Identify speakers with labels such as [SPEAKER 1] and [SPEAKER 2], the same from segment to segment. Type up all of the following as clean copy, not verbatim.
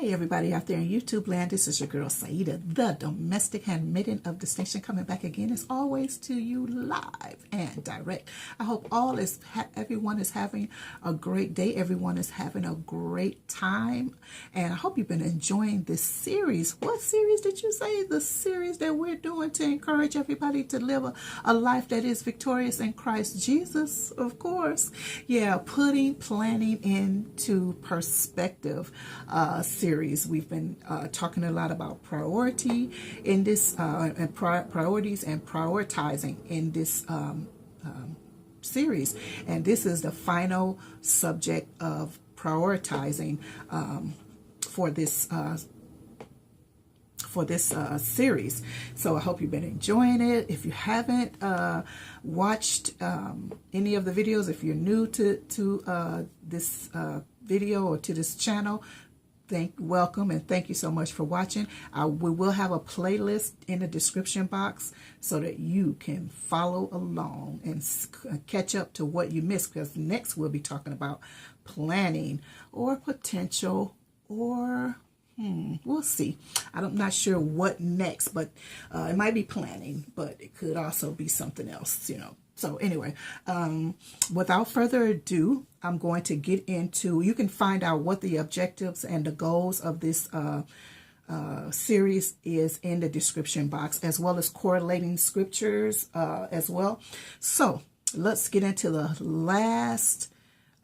[SPEAKER 1] Hey everybody out there in YouTube land, this is your girl Saida, the domestic handmaiden of distinction, coming back again as always to you live and direct. I hope everyone is having a great day, everyone is having a great time, and I hope you've been enjoying this series. What series did you say? The series that we're doing to encourage everybody to live a life that is victorious in Christ Jesus, of course. Yeah, putting planning into perspective series. We've been talking a lot about priority in this and priorities and prioritizing in this series, and this is the final subject of prioritizing for this series. So I hope you've been enjoying it. If you haven't watched any of the videos, if you're new to this video or to this channel, welcome and thank you so much for watching. We will have a playlist in the description box so that you can follow along and catch up to what you missed, because next we'll be talking about planning or potential, or we'll see. I'm not sure what next, but it might be planning, but it could also be something else, So anyway, without further ado, I'm going to get into, you can find out what the objectives and the goals of this series is in the description box, as well as correlating scriptures as well. So let's get into the last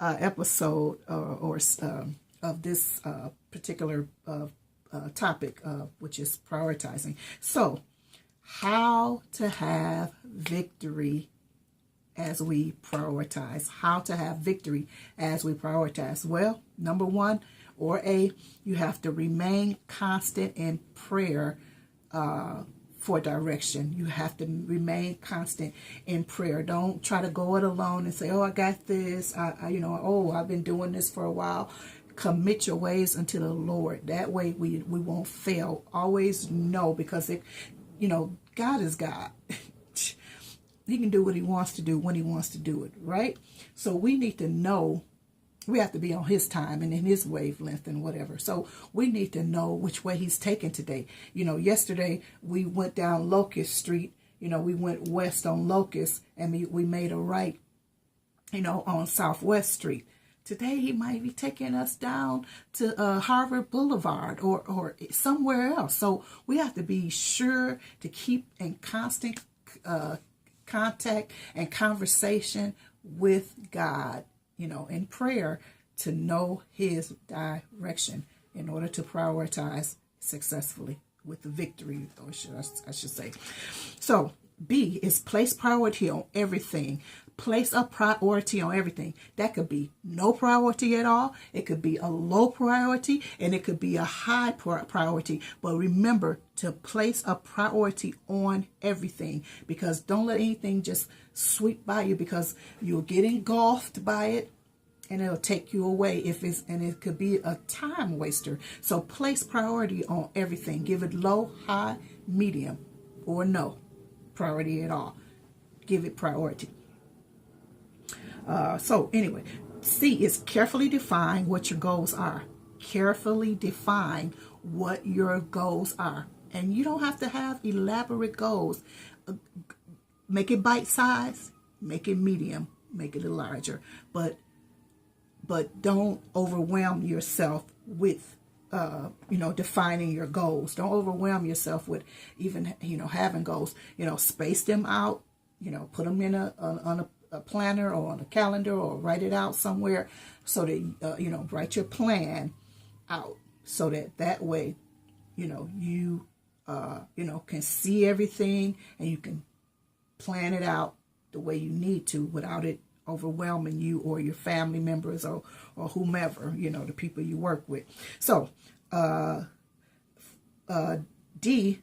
[SPEAKER 1] episode of this particular topic, which is prioritizing. So how to have victory as we prioritize. How to have victory as we prioritize. Well, number one, or A, you have to remain constant in prayer for direction. You have to remain constant in prayer. Don't try to go it alone and say, oh, I got this. I've been doing this for a while. Commit your ways unto the Lord. That way we won't fail. Always know, because God is God. He can do what he wants to do when he wants to do it, right? So we need to know, we have to be on his time and in his wavelength and whatever. So we need to know which way he's taking today. Yesterday we went down Locust Street. We went west on Locust, and we made a right, on Southwest Street. Today he might be taking us down to Harvard Boulevard or somewhere else. So we have to be sure to keep in constant contact and conversation with God, in prayer, to know his direction in order to prioritize successfully with the victory, or I should say. So B is place priority on everything. Place a priority on everything. That could be no priority at all. It could be a low priority, and it could be a high priority. But remember to place a priority on everything, because don't let anything just sweep by you, because you'll get engulfed by it and it'll take you away and it could be a time waster. So place priority on everything. Give it low, high, medium, or no priority at all. Give it priority. So anyway, C is carefully define what your goals are. Carefully define what your goals are. And you don't have to have elaborate goals. Make it bite-sized, make it medium, make it larger. But don't overwhelm yourself with defining your goals. Don't overwhelm yourself with even having goals. Space them out. Put them in on a planner or on a calendar, or write it out somewhere, so that write your plan out, so that way you can see everything, and you can plan it out the way you need to without it overwhelming you or your family members or whomever, the people you work with. So D,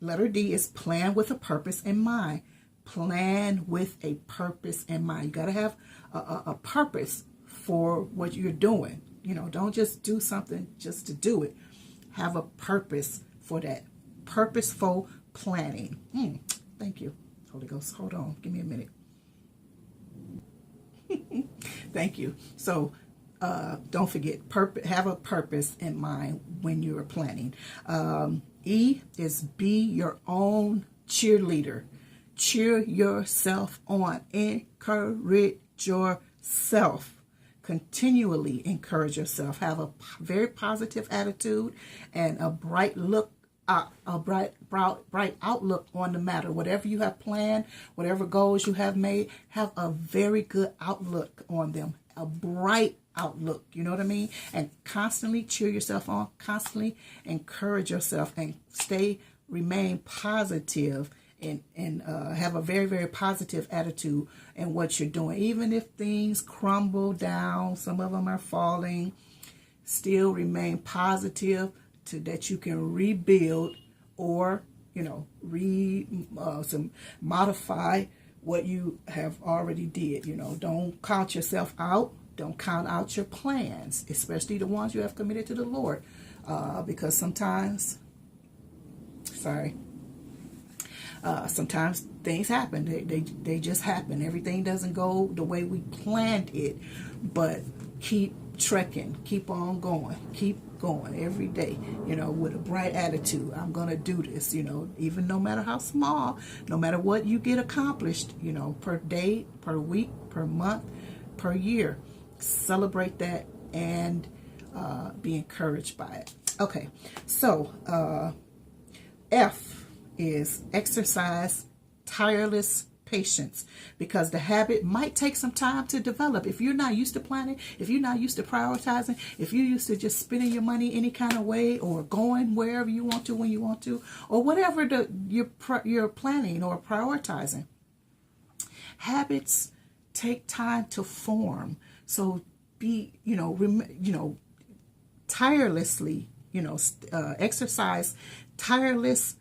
[SPEAKER 1] letter D, is plan with a purpose in mind. Plan with a purpose in mind. You got to have a purpose for what you're doing. Don't just do something just to do it. Have a purpose for that. Purposeful planning. Thank you, Holy Ghost. Hold on. Give me a minute. Thank you. So don't forget, have a purpose in mind when you are planning. E is be your own cheerleader. Cheer yourself on. Encourage yourself. Continually encourage yourself. Have a very positive attitude and a bright outlook on the matter. Whatever you have planned, whatever goals you have made, have a very good outlook on them. A bright outlook, you know what I mean? And constantly cheer yourself on, constantly encourage yourself, and remain positive, and have a very, very positive attitude in what you're doing. Even if things crumble down, some of them are falling, still remain positive to that you can rebuild, or modify what you have already did. Don't count yourself out. Don't count out your plans, especially the ones you have committed to the Lord, because sometimes things happen. They just happen. Everything doesn't go the way we planned it, but keep trekking, keep on going, keep going every day, with a bright attitude. I'm going to do this, even no matter how small, no matter what you get accomplished, per day, per week, per month, per year. Celebrate that and be encouraged by it. Okay, so F is exercise tireless patience, because the habit might take some time to develop. If you're not used to planning, if you're not used to prioritizing, if you're used to just spending your money any kind of way, or going wherever you want to when you want to, or whatever you're planning or prioritizing, habits take time to form. So be tirelessly exercise tireless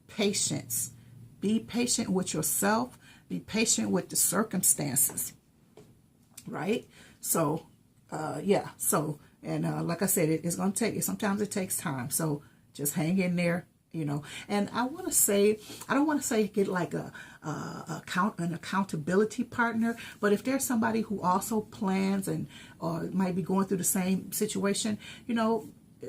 [SPEAKER 1] patience. Be patient with yourself. Be patient with the circumstances. Right? So, like I said, it's going to take, sometimes it takes time. So just hang in there, And I want to say, I don't want to say get like an accountability partner, but if there's somebody who also plans and might be going through the same situation,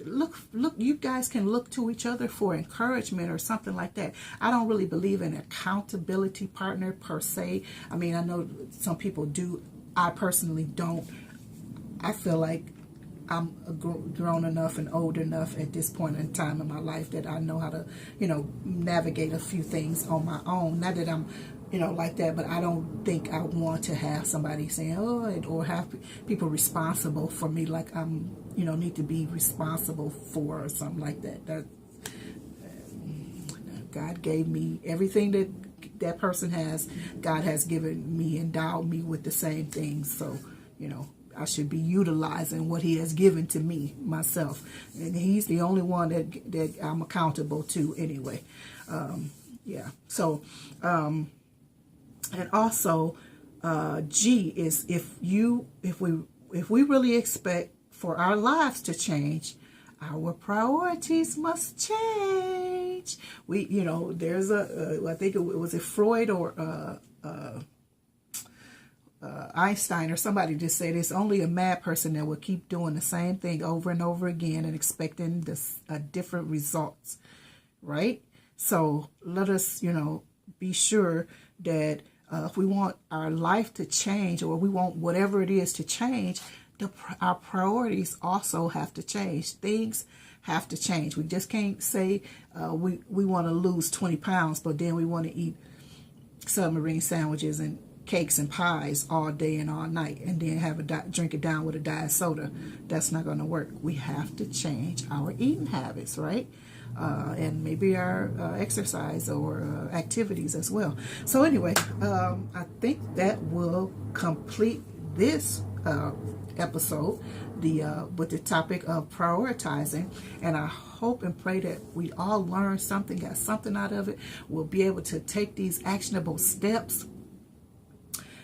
[SPEAKER 1] look, you guys can look to each other for encouragement or something like that. I don't really believe in accountability partner per se. I mean, I know some people do. I personally don't. I feel like I'm grown enough and old enough at this point in time in my life that I know how to, navigate a few things on my own. Not that I'm, like that, but I don't think I want to have somebody saying, or have people responsible for me, like I'm, need to be responsible for, or something like that. God gave me everything that person has. God has given me, endowed me with the same things. So, I should be utilizing what he has given to me, myself. And he's the only one that I'm accountable to anyway. So, and also, G is if we really expect for our lives to change, our priorities must change. There's I think it was Freud or Einstein or somebody just said it's only a mad person that will keep doing the same thing over and over again and expecting different results, right? So let us, be sure that if we want our life to change, or we want whatever it is to change, our priorities also have to change. Things have to change. We just can't say we want to lose 20 pounds, but then we want to eat submarine sandwiches and cakes and pies all day and all night, and then drink it down with a diet soda. That's not going to work. We have to change our eating habits, right? And maybe our exercise or activities as well. So anyway, I think that will complete this episode with the topic of prioritizing, and I hope and pray that we all learn something, got something out of it. We'll be able to take these actionable steps,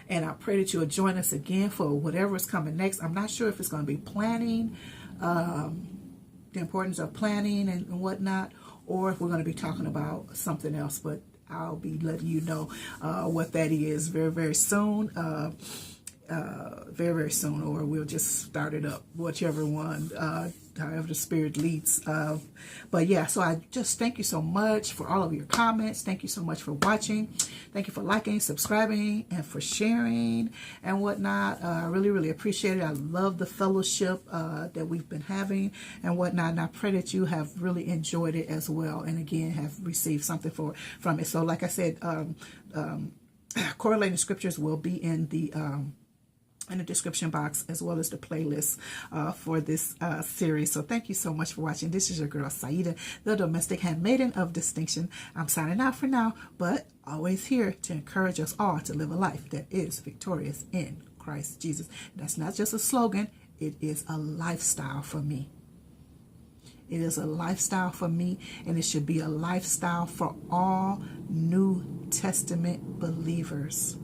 [SPEAKER 1] and I pray that you'll join us again for whatever is coming next. I'm not sure if it's going to be planning, the importance of planning and whatnot, or if we're going to be talking about something else, but I'll be letting you know what that is very, very soon. very, very soon, or we'll just start it up, whichever one, however the Spirit leads. But yeah, so I just thank you so much for all of your comments. Thank you so much for watching. Thank you for liking, subscribing, and for sharing and whatnot. I really, really appreciate it. I love the fellowship that we've been having and whatnot, and I pray that you have really enjoyed it as well, and again have received something from it. So like I said, correlating scriptures will be in the description box, as well as the playlist for this series. So thank you so much for watching. This is your girl Saida, the domestic handmaiden of distinction. I'm signing out for now, but always here to encourage us all to live a life that is victorious in Christ Jesus. That's not just a slogan, it is a lifestyle for me. It is a lifestyle for me, and it should be a lifestyle for all New Testament believers.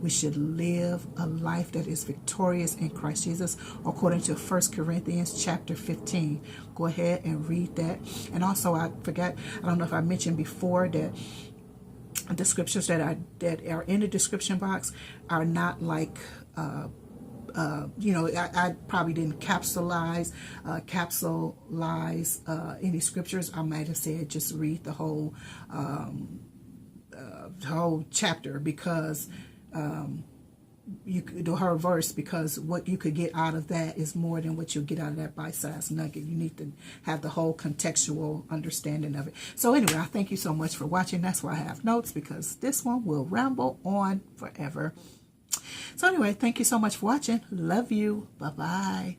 [SPEAKER 1] We should live a life that is victorious in Christ Jesus, according to 1 Corinthians chapter 15. Go ahead and read that. And also, I don't know if I mentioned before that the scriptures that are in the description box are not like, I probably didn't capsulize any scriptures. I might have said just read the whole chapter, because you could do her verse, because what you could get out of that is more than what you'll get out of that bite-sized nugget. You need to have the whole contextual understanding of it. So anyway, I thank you so much for watching. That's why I have notes, because this one will ramble on forever. So anyway, thank you so much for watching. Love you. Bye-bye.